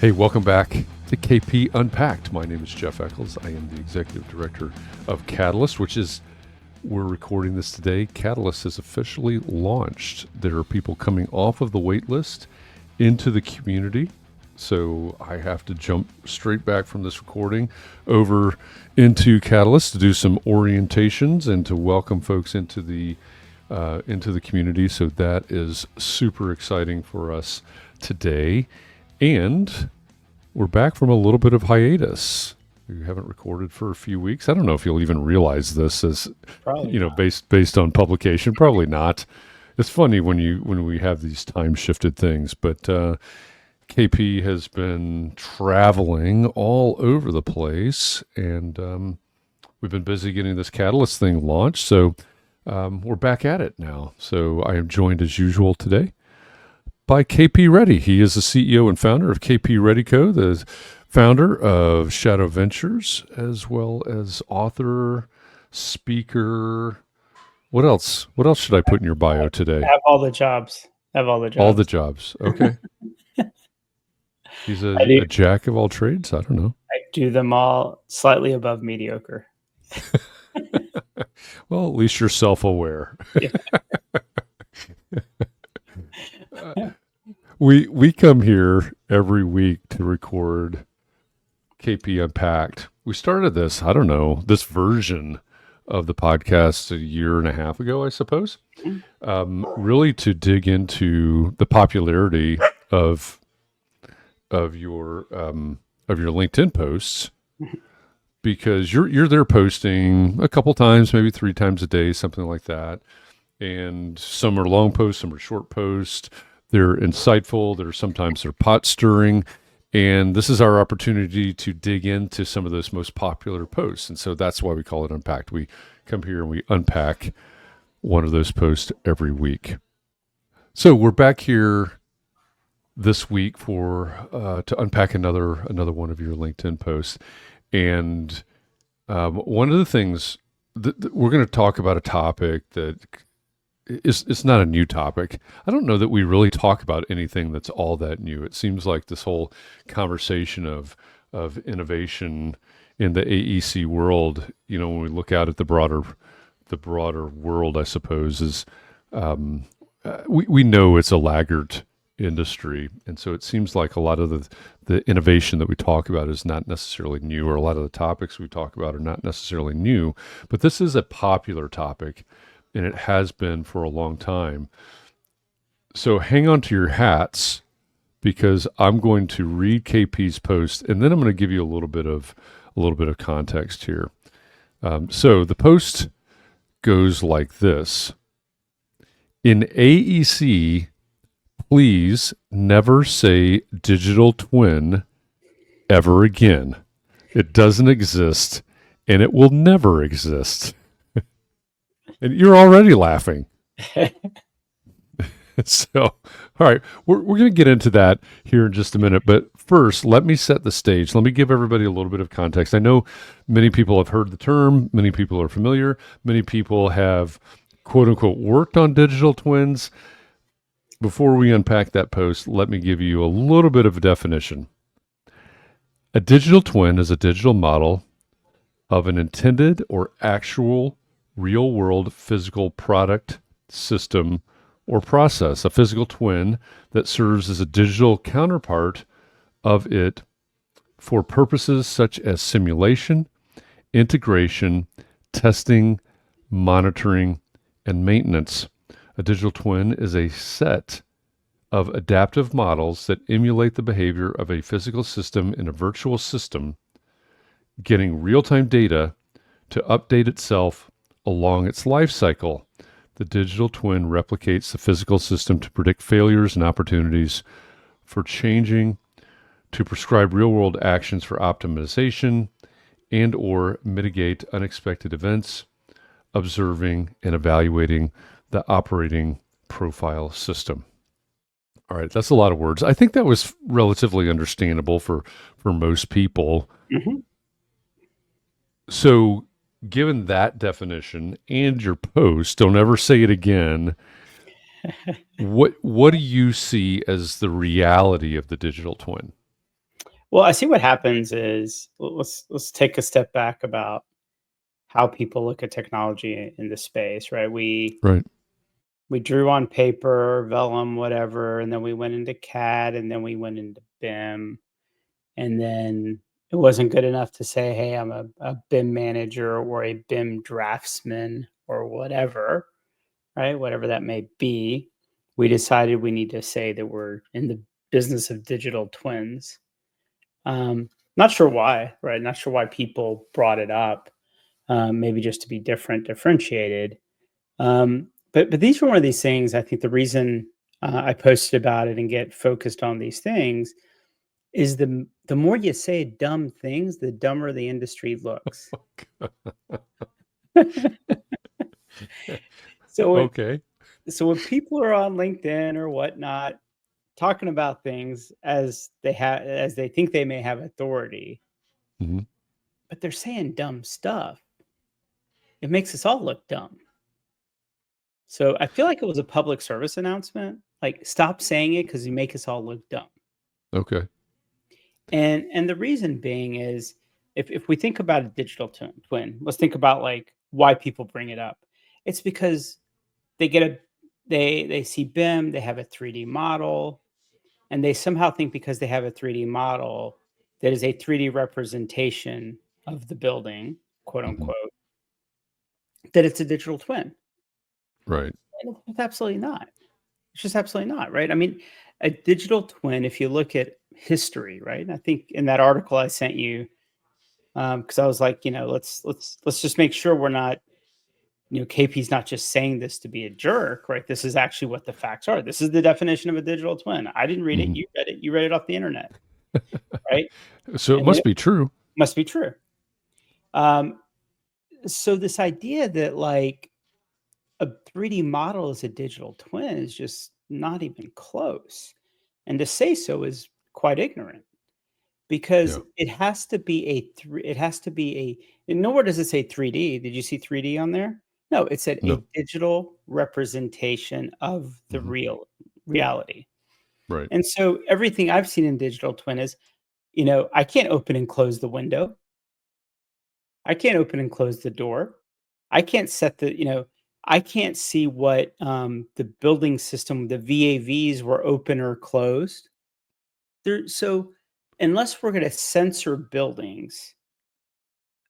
Hey, welcome back to KP Unpacked. My name is Jeff Echols. I am the Executive Director of Catalyst, we're recording this today. Catalyst has officially launched. There are people coming off of the wait list into the community. So I have to jump straight back from this recording over into Catalyst to do some orientations and to welcome folks into the community. So that is super exciting for us today. And we're back from a little bit of hiatus. We haven't recorded for a few weeks. I don't know if you'll even realize this as based on publication. Probably not. It's funny when we have these time shifted things, but KP has been traveling all over the place, and we've been busy getting this Catalyst thing launched. So we're back at it now. So I am joined as usual today by KP Reddy. He is the CEO and founder of KP Reddy Co., the founder of Shadow Ventures, as well as author, speaker. What else? What else should I put in your bio today? Have all the jobs. All the jobs. Okay. He's a jack of all trades. I don't know. I do them all slightly above mediocre. Well, at least you're self-aware. Yeah. We come here every week to record KP Unpacked. We started this version of the podcast a year and a half ago, I suppose, really to dig into the popularity of your LinkedIn posts, because you're there posting a couple times, maybe 3 times a day, something like that. And some are long posts, some are short posts. They're insightful. Sometimes they're pot stirring. And this is our opportunity to dig into some of those most popular posts. And so that's why we call it Unpacked. We come here and we unpack one of those posts every week. So we're back here this week to unpack another one of your LinkedIn posts. And one of the things that we're going to talk about, a topic that it's not a new topic. I don't know that we really talk about anything that's all that new. It seems like this whole conversation of innovation in the AEC world, when we look out at the broader world, I suppose, is we know it's a laggard industry, and so it seems like a lot of the innovation that we talk about is not necessarily new, or a lot of the topics we talk about are not necessarily new. But this is a popular topic, and it has been for a long time. So hang on to your hats, because I'm going to read KP's post, and then I'm going to give you a little bit of context here. So the post goes like this: in AEC, please never say digital twin ever again. It doesn't exist, and it will never exist. And you're already laughing. So, all right, we're going to get into that here in just a minute. But first, let me set the stage. Let me give everybody a little bit of context. I know many people have heard the term. Many people are familiar. Many people have, quote unquote, worked on digital twins. Before we unpack that post, let me give you a little bit of a definition. A digital twin is a digital model of an intended or actual real-world physical product, system, or process. A physical twin that serves as a digital counterpart of it for purposes such as simulation, integration, testing, monitoring, and maintenance. A digital twin is a set of adaptive models that emulate the behavior of a physical system in a virtual system, getting real-time data to update itself along its life cycle. The digital twin replicates the physical system to predict failures and opportunities for changing, to prescribe real-world actions for optimization, and or mitigate unexpected events, observing and evaluating the operating profile system. All right, that's a lot of words. I think that was relatively understandable for most people. Mm-hmm. So given that definition and your post, don't ever say it again, what do you see as the reality of the digital twin? Well, I see what happens is let's take a step back about how people look at technology in this space, right? Right. We drew on paper, vellum, whatever, and then we went into CAD, and then we went into BIM, and then it wasn't good enough to say, "Hey, I'm a BIM manager or a BIM draftsman," or whatever, right? Whatever that may be. We decided we need to say that we're in the business of digital twins. Not sure why, right? Not sure why people brought it up. Maybe just to be differentiated. But these were one of these things. I think the reason I posted about it and get focused on these things is the more you say dumb things, the dumber the industry looks. so when, Okay. so when people are on LinkedIn or whatnot talking about things as they think they may have authority, Hmm. but they're saying dumb stuff, it makes us all look dumb. So I feel like it was a public service announcement. Like, stop saying it because you make us all look dumb. Okay. And the reason being is if we think about a digital twin, let's think about like why people bring it up. It's because they get a they see BIM, they have a 3D model, and they somehow think because they have a 3D model that is a 3D representation of the building, quote Hmm. unquote, that it's a digital twin. Right. And it's absolutely not. It's just absolutely not, right? I mean, a digital twin, if you look at history, right? And I think in that article I sent you, because I was like, let's just make sure we're not, KP's not just saying this to be a jerk, right? This is actually what the facts are. This is the definition of a digital twin. I didn't read it. Hmm. You read it. You read it off the internet, right? So it And must it be true. must be true. Um, so this idea that like a 3D model is a digital twin is just not even close. And to say so is quite ignorant because Yeah. it has to be it has to be and nowhere does it say 3D. Did you see 3D on there? No, it said a No. digital representation of the Hmm. real reality. Right. And so everything I've seen in digital twin is, I can't open and close the window. I can't open and close the door. I can't set I can't see what the building system, the VAVs were open or closed. So unless we're going to censor buildings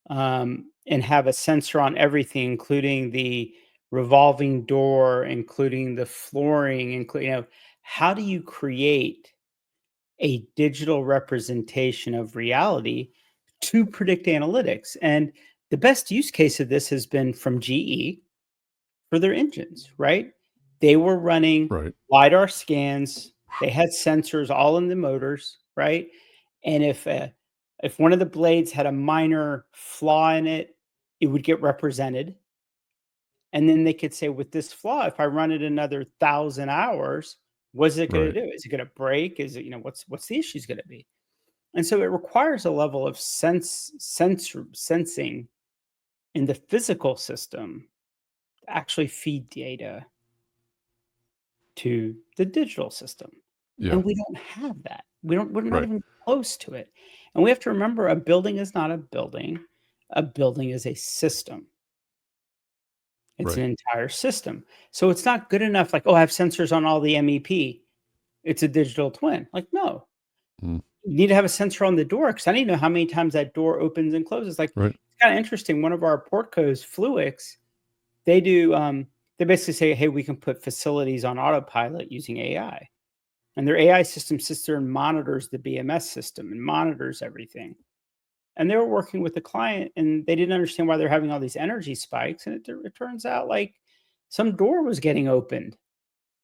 and have a sensor on everything, including the revolving door, including the flooring, including, how do you create a digital representation of reality to predict analytics? And the best use case of this has been from GE for their engines, right? They were running Right. LiDAR scans. They had sensors all in the motors, right? And if one of the blades had a minor flaw in it, it would get represented. And then they could say, with this flaw, if I run it another 1,000 hours, what's it going to Right. do? Is it going to break? Is it, what's the issues going to be? And so it requires a level of sensing in the physical system to actually feed data to the digital system. Yeah. And we don't have that. We're not Right. even close to it. And we have to remember a building is not a building. A building is a system. It's an Right. entire system. So it's not good enough like, oh, I have sensors on all the MEP. It's a digital twin. Like, no. Mm. You need to have a sensor on the door because I need to know how many times that door opens and closes. Like, Right. it's kind of interesting. One of our portcos, Fluix, they do they basically say, hey, we can put facilities on autopilot using AI. And their AI system sits there and monitors the BMS system and monitors everything. And they were working with the client and they didn't understand why they're having all these energy spikes. And it turns out like some door was getting opened.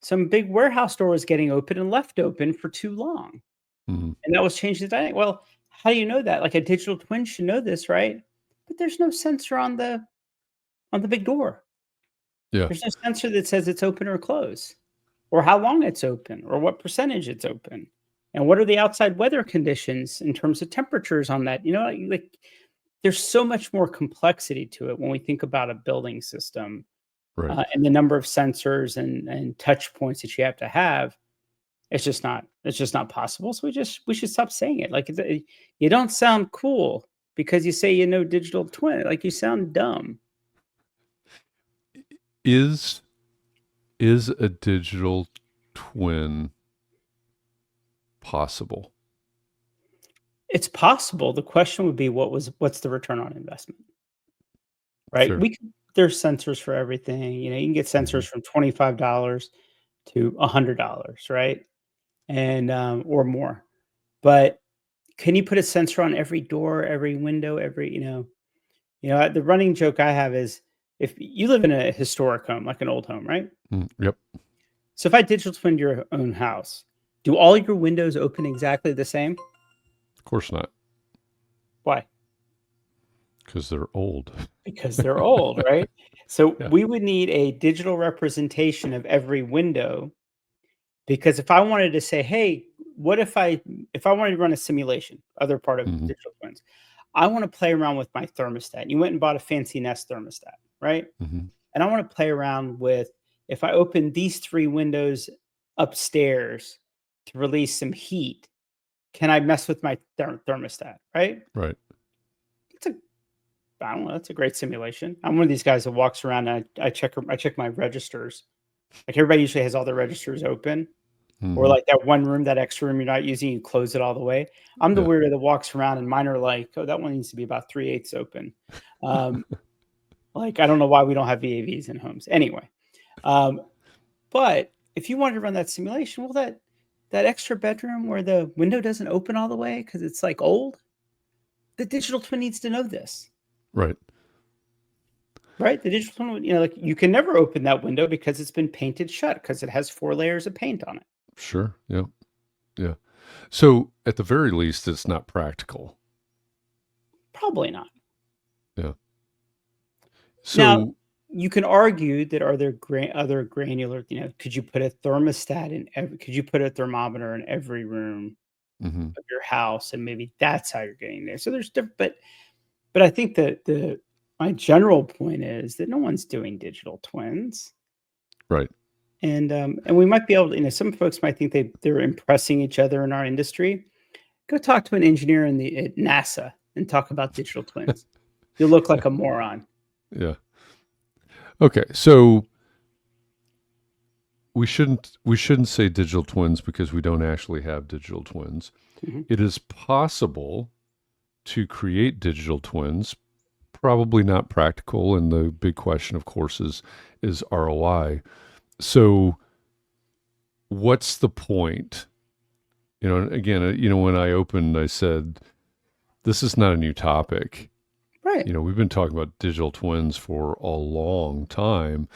Some big warehouse door was getting open and left open for too long. Hmm. And that was changing the dynamic. Well, how do you know that? Like a digital twin should know this, right? But there's no sensor on the big door. Yeah. There's no sensor that says it's open or closed, or how long it's open, or what percentage it's open, and what are the outside weather conditions in terms of temperatures on that. Like there's so much more complexity to it when we think about a building system Right. and the number of sensors and touch points that you have to have. It's just not. It's just not possible. So we should stop saying it. Like you don't sound cool because you say you know digital twin. Like you sound dumb. Is a digital twin possible? It's possible. The question would be what's the return on investment? Right? Sure. There's sensors for everything. You know, you can get sensors from $25 to $100, right? And or more. But can you put a sensor on every door, every window, every, the running joke I have is if you live in a historic home, like an old home, right? Yep. So if I digital twin your own house, do all your windows open exactly the same? Of course not, Why? because they're old. Because they're old, right? So Yeah. we would need a digital representation of every window because if I wanted to say, hey, what if I wanted to run a simulation, other part of Mhm. digital twins, I want to play around with my thermostat. You went and bought a fancy Nest thermostat, right? Mhm. And I want to play around with if I open these 3 windows upstairs to release some heat, can I mess with my thermostat, right? Right. It's a I don't know, that's a great simulation. I'm one of these guys that walks around and I check my registers. Like everybody usually has all their registers open. Or Mhm. like that one room, that extra room you're not using, you close it all the way. I'm the Yeah. weirdo that walks around and mine are like, "Oh, that one needs to be about 3/8 open." Um, like, I don't know why we don't have VAVs in homes. Anyway, um, but if you wanted to run that simulation, well, that extra bedroom where the window doesn't open all the way because it's, like, old, the digital twin needs to know this, Right. right? The digital twin would like, you can never open that window because it's been painted shut because it has 4 layers of paint on it. Sure. Yeah. Yeah. So at the very least, it's not practical. Probably not. Yeah. Now, So. you can argue that are there other granular, could you put a thermostat in could you put a thermometer in every room Mhm. of your house and maybe that's how you're getting there. So there's different, but I think that the my general point is that no one's doing digital twins. Right. And we might be able to, some folks might think they're impressing each other in our industry. Go talk to an engineer at NASA and talk about digital twins. You'll look like a moron. Yeah. Okay. So we shouldn't say digital twins because we don't actually have digital twins. Mhm. It is possible to create digital twins, probably not practical, and the big question, of course, is ROI. So what's the point? And again, when I opened, I said, this is not a new topic. Right. We've been talking about digital twins for a long time.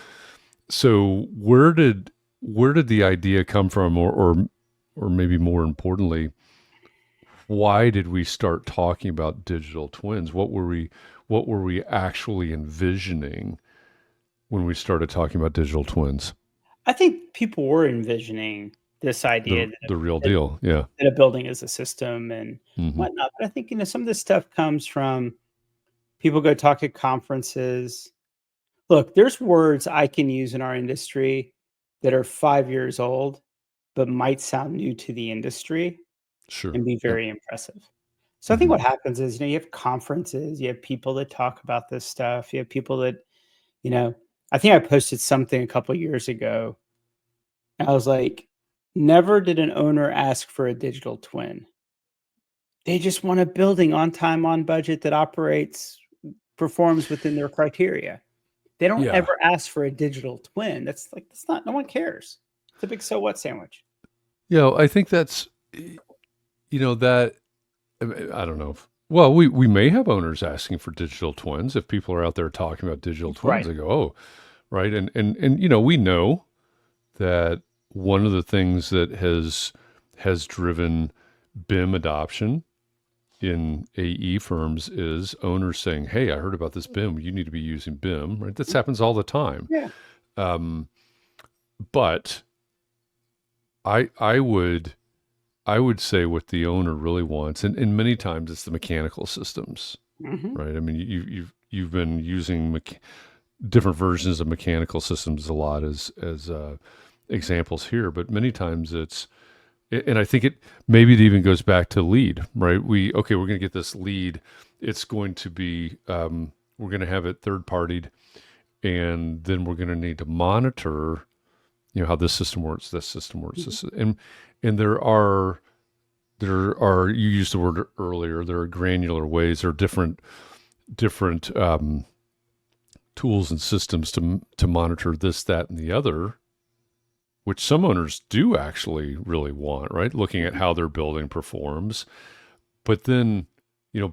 So where did the idea come from, or maybe more importantly, why did we start talking about digital twins? What were we actually envisioning when we started talking about digital twins? I think people were envisioning this idea The real that, deal. Yeah. that a building is a system and Hmm. whatnot. But I think, some of this stuff comes from people go talk at conferences. Look, there's words I can use in our industry that are 5 years old, but might sound new to the industry Sure. and be Yep. very impressive. So I think Hmm. what happens is, you have conferences, you have people that talk about this stuff, you have people that, you know, I think I posted something a couple years ago. I was like, never did an owner ask for a digital twin. They just want a building on time, on budget that performs within their criteria. They don't Yeah. ever ask for a digital twin. That's not, no one cares. It's a big so what sandwich. I think that's, that, I don't know. Well, we may have owners asking for digital twins. If people are out there talking about digital twins, Right. they go, oh, right. And we know that one of the things that has driven BIM adoption in AE firms is owners saying, "Hey, I heard about this BIM. You need to be using BIM." Right? This happens all the time. Yeah. Um, but I would say what the owner really wants, and many times it's the mechanical systems, Mhm. right? I mean, you've been using different versions of mechanical systems a lot as examples here, but many times it's And I think maybe it even goes back to lead, right? We're going to get this lead. It's going to be, we're going to have it third partied, and then we're going to need to monitor, how this system works, this system works, and there are you used the word earlier. There are granular ways. There are different tools and systems to monitor this, that, and the other, which some owners do actually really want, right? Looking at how their building performs. But then,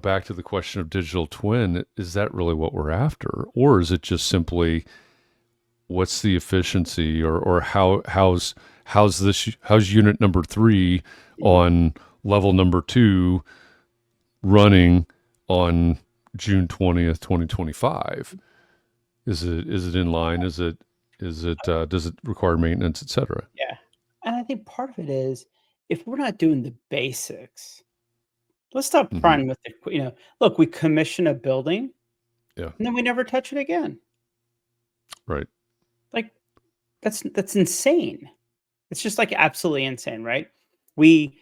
back to the question of digital twin, is that really what we're after? Or is it just simply what's the efficiency or how's unit number 3 on level number 2 running on June 20th, 2025? Is it in line? Does it require maintenance, et cetera? Yeah. And I think part of it is if we're not doing the basics, let's stop Mm-hmm. trying with look, we commission a building Yeah. and then we never touch it again. Right. Like that's insane. It's just like absolutely insane, right? We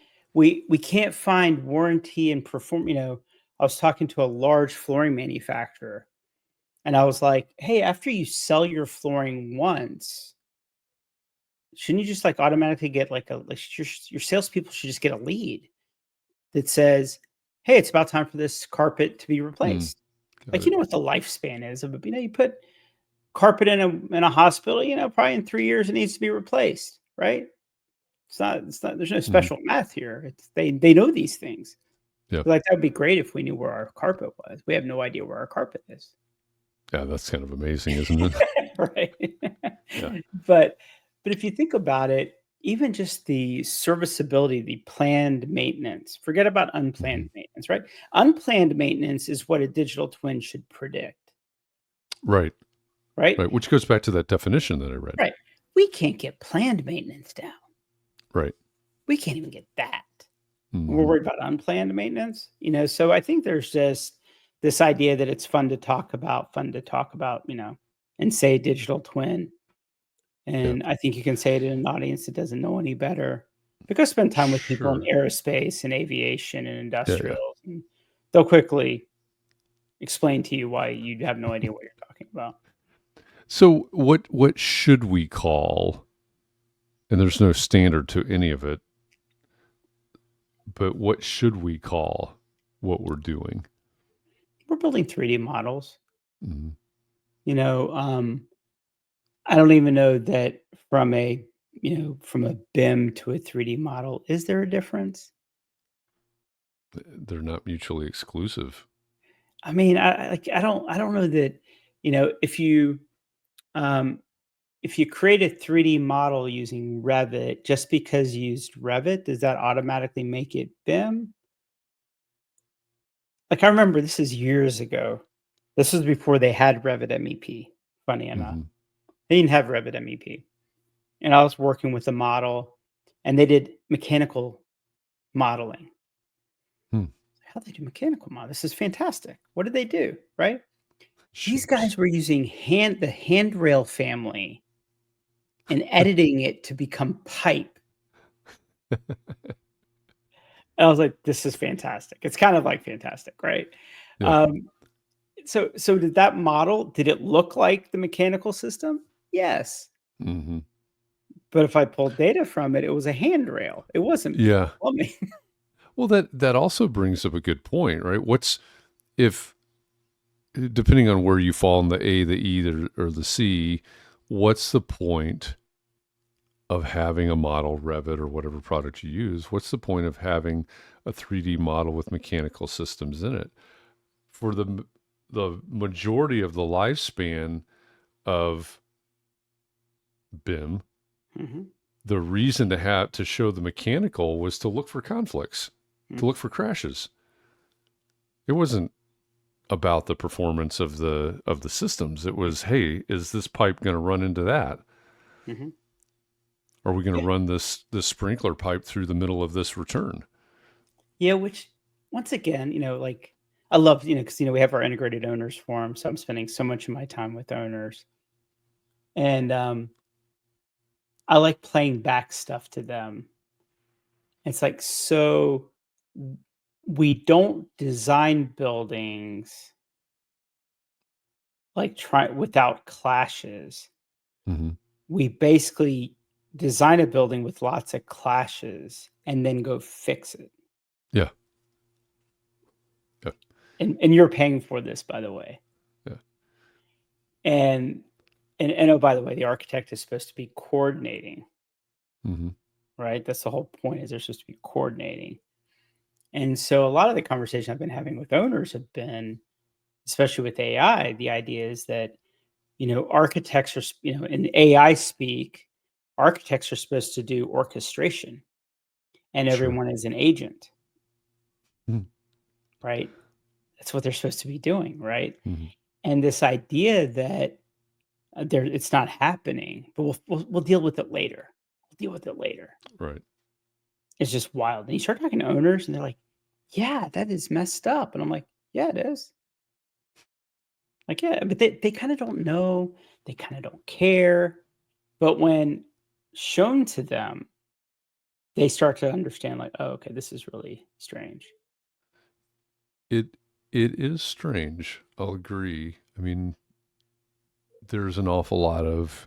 can't find warranty and perform, I was talking to a large flooring manufacturer and I was like, "Hey, after you sell your flooring once, shouldn't you just like automatically get like your salespeople should just get a lead that says, hey, it's about time for this carpet to be replaced." Like, you know what the lifespan is of you put carpet in a hospital, probably in 3 years it needs to be replaced, right? It's not there's no special math here. They know these things. Yeah. Like that would be great if we knew where our carpet was. We have no idea where our carpet is. Yeah, that's kind of amazing, isn't it? Right. Yeah. But if you think about it, even just the serviceability, the planned maintenance, forget about unplanned maintenance, right? Unplanned maintenance is what a digital twin should predict. Right. Right. Right. Which goes back to that definition that I read. Right. We can't get planned maintenance down. Right. We can't even get that. Mm-hmm. We're worried about unplanned maintenance, so I think there's just this idea that it's fun to talk about, and say digital twin. And I think you can say it in an audience that doesn't know any better. Because spend time with people in aerospace and aviation and industrials, and they'll quickly explain to you why you have no idea what you're talking about. So what should we call, and there's no standard to any of it, but what should we call what we're doing? We're building 3D models. Mm-hmm. I don't even know that from a BIM to a 3D model, is there a difference? They're not mutually exclusive. I mean, I don't know that, if you create a 3D model using Revit, just because you used Revit, does that automatically make it BIM? Like, I remember this is years ago. This was before they had Revit MEP, funny enough. They didn't have Revit MEP. And I was working with a model, and they did mechanical modeling. How they do mechanical model? This is fantastic. What did they do? Right? These guys were using the handrail family and editing it to become pipe. And I was like, this is fantastic. It's kind of like fantastic, right? Yeah. So did that model, did it look like the mechanical system? Yes. Mm-hmm. But if I pulled data from it, it was a handrail. It wasn't plumbing. Well, that also brings up a good point, right? Depending on where you fall in the A, the E, or the C, what's the point of having a model, Revit, or whatever product you use? What's the point of having a 3D model with mechanical systems in it? For the majority of the lifespan of BIM, the reason to show the mechanical was to look for conflicts, to look for crashes. It wasn't about the performance of the systems. It was, hey, is this pipe going to run into that? Are we going to run this sprinkler pipe through the middle of this return? Yeah, which once again, like I love, because we have our integrated owners forum, so I'm spending so much of my time with owners, and I like playing back stuff to them. It's like, so we don't design buildings like without clashes. Mm-hmm. We basically design a building with lots of clashes and then go fix it. Yeah. Yeah. And you're paying for this, by the way. Yeah. And oh, by the way, the architect is supposed to be coordinating, Mm-hmm. right? That's the whole point, is they're supposed to be coordinating. And so a lot of the conversation I've been having with owners have been, especially with AI, the idea is that, architects are, in AI speak, architects are supposed to do orchestration and Sure. everyone is an agent, Mm-hmm. right? That's what they're supposed to be doing, right? Mm-hmm. And this idea that it's not happening, but we'll deal with it later. We'll deal with it later. Right. It's just wild. And you start talking to owners and they're like, yeah, that is messed up. And I'm like, yeah, it is. Like, yeah, but they kind of don't know. They kind of don't care. But when shown to them, they start to understand, like, oh, okay, this is really strange. It is strange. I'll agree. I mean, there's an awful lot of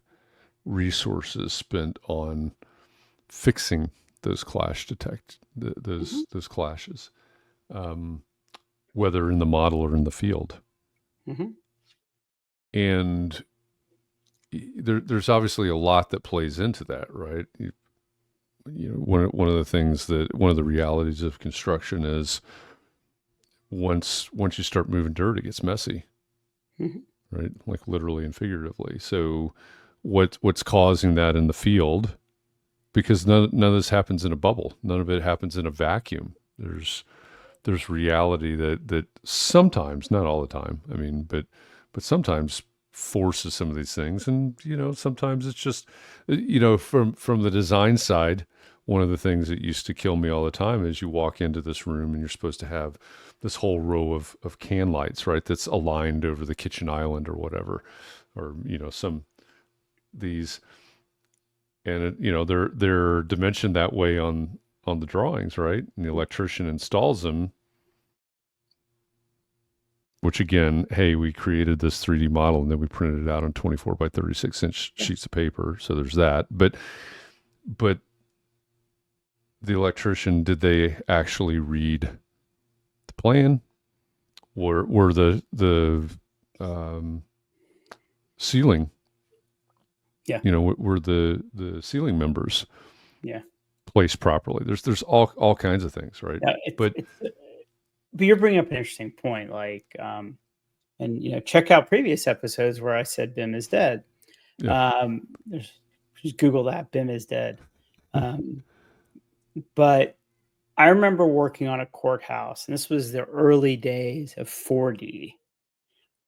resources spent on fixing those those clashes, um, whether in the model or in the field. Mm-hmm. And there's obviously a lot that plays into that, right? One of the things that one of the realities of construction is once you start moving dirt, it gets messy, Mm-hmm. right? Like literally and figuratively. So what's causing that in the field? Because none of this happens in a bubble. None of it happens in a vacuum. There's reality that sometimes, not all the time. I mean, but sometimes forces some of these things, and sometimes it's just, from the design side. One of the things that used to kill me all the time is you walk into this room and you're supposed to have this whole row of can lights, right? That's aligned over the kitchen island or whatever, or some these, and they're dimensioned that way on the drawings, right? And the electrician installs them, which again, hey, we created this 3D model and then we printed it out on 24 by 36 inch sheets of paper. So there's that. But the electrician, did they actually read the plan? Were the ceiling, Yeah. were the ceiling members Yeah. placed properly? There's all kinds of things, right? Yeah. But But you're bringing up an interesting point. Like, and check out previous episodes where I said BIM is dead. yeah, Just Google that, BIM is dead. But I remember working on a courthouse, and this was the early days of 4D.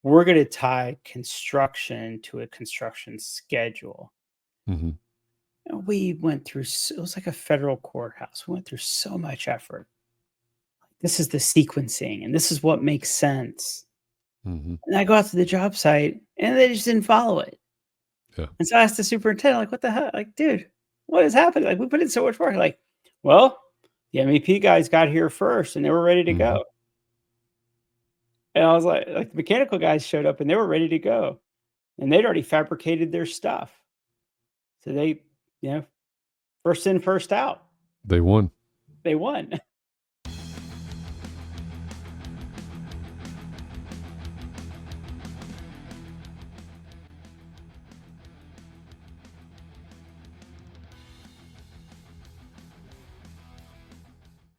We're going to tie construction to a construction schedule. mm-hmm. And we went through, it was like a federal courthouse. We went through so much effort. This is the sequencing, and this is what makes sense. Mm-hmm. And I go out to the job site, and they just didn't follow it. Yeah. And so I asked the superintendent, like, what the hell? Like, dude, what is happening? Like, we put in so much work. Like, well, the MEP guys got here first and they were ready to Mm-hmm. go. And I was like, the mechanical guys showed up and they were ready to go. And they'd already fabricated their stuff. So they, first in, first out. They won. They won.